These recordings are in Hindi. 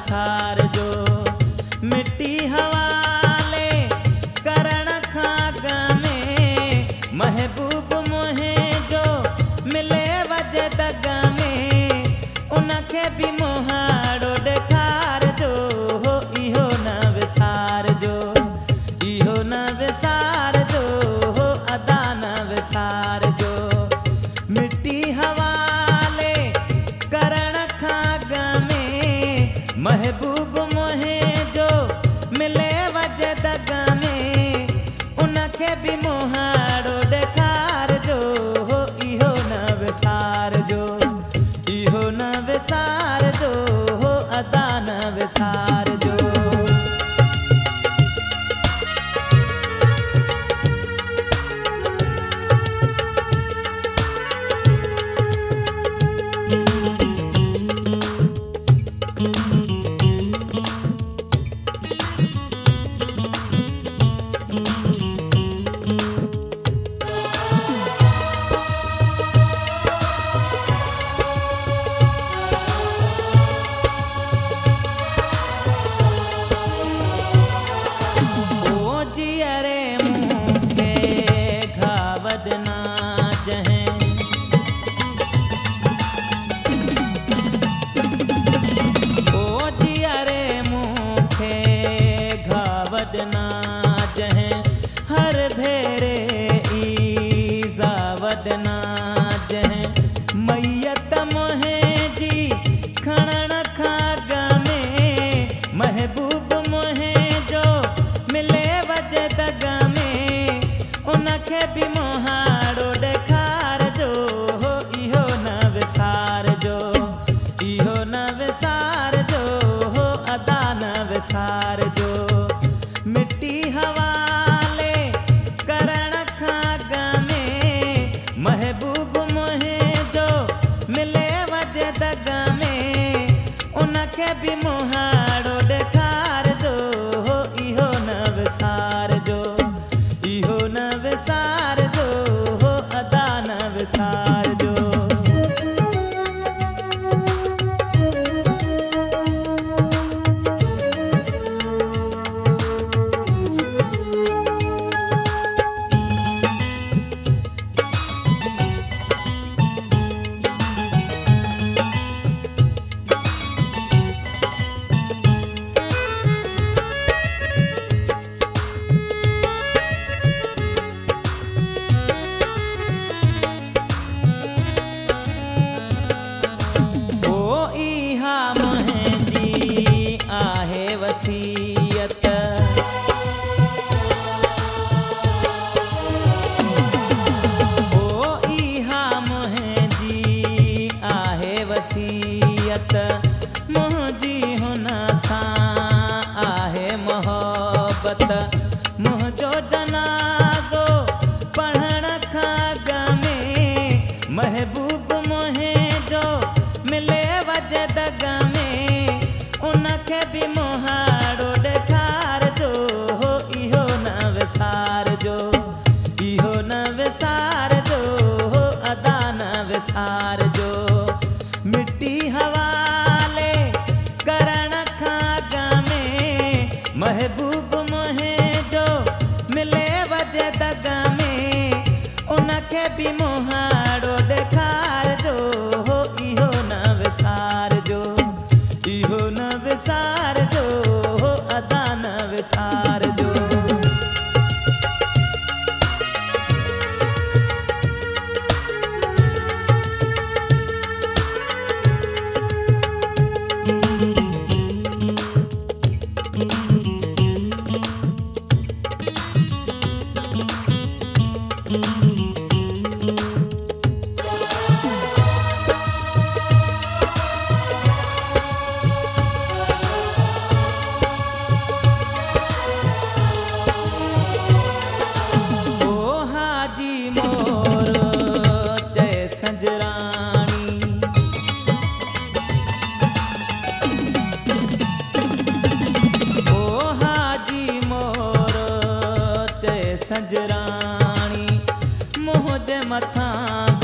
विसार जो मिट्टी हवाले करण खाग में महबूब मोहे जो मिले वजे दग में उनखे भी मोहाड़ो ॾेखार जो हो इहो न विसार जो इहो न विसार जो हो अदा न विसार जो मिट्टी हवाले करण खाग में महबूब मोहे जो मिले वजे दग में उनखे भी मोहाड़ो ॾेखार जो हो इहो न विसार जो इहो न विसार जो हो अदा न विसार जो हर भेरे ईज़ावद ना जह मैयत मोहे जी खणण खाग में महबूब मोहे जो मिले वजे दग में उनखे भी मोहाड़ो ॾेखार जो हो इहो न विसार जो इहो न विसार जो हो अदा न विसार जो मिट्टी हवाले करण खाग में महबूब मोहे जो मिले वजे दग में उनखे भी मोहाड़ो ॾेखार जो हो इहो न विसार जो इहो न विसार जो हो अदा न विसार जो वसीयत ओ इहा मोहे जी आहे वसीयत मुंहिंजी हुन सां आहे मोहब्बत मुंहिंजो जनाज़ो पढ़ण खाग में महबूब मोहे जो मिले वजे दग में उनखे भी मोहाड़ो ॾेखार जो हो इहो न विसार जो इहो न विसार जो हो अदा न विसार जो मिट्टी हवाले करण खाग में महबूब मोहे जो मिले वजे दग में उनखे भी मोहाड़ो ॾेखार जो हो इहो न विसार जो इहो न विसार जो हो अदा न विसार जो संजरानी ओ हाजी मोर चए संजरानी मुंहिंजे मथां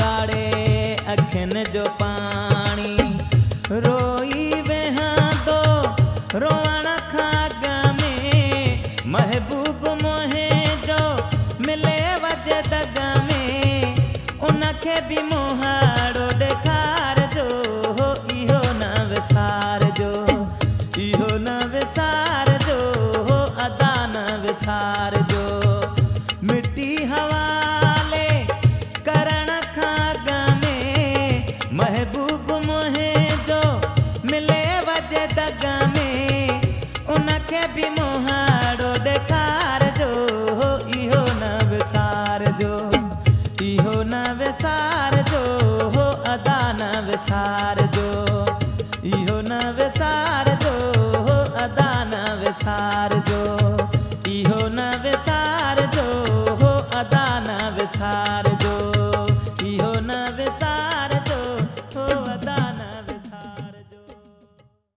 ॻाड़े अखियुनि जो पाणी रोई वेहां थो विसारजो, इहो न विसारजो, अदा न विसारजो। मिट्टी हवाले करण खां अॻ में महबूब मोहे जो मिले वजे दग में, उनखे बि मोहाड़ो ॾेखारजो, इहो न विसारजो, इहो न विसारजो, अदा न विसारजो, इहो न विसारजो, अदा न विसारजो, इहो न विसारजो, अदा न विसारजो।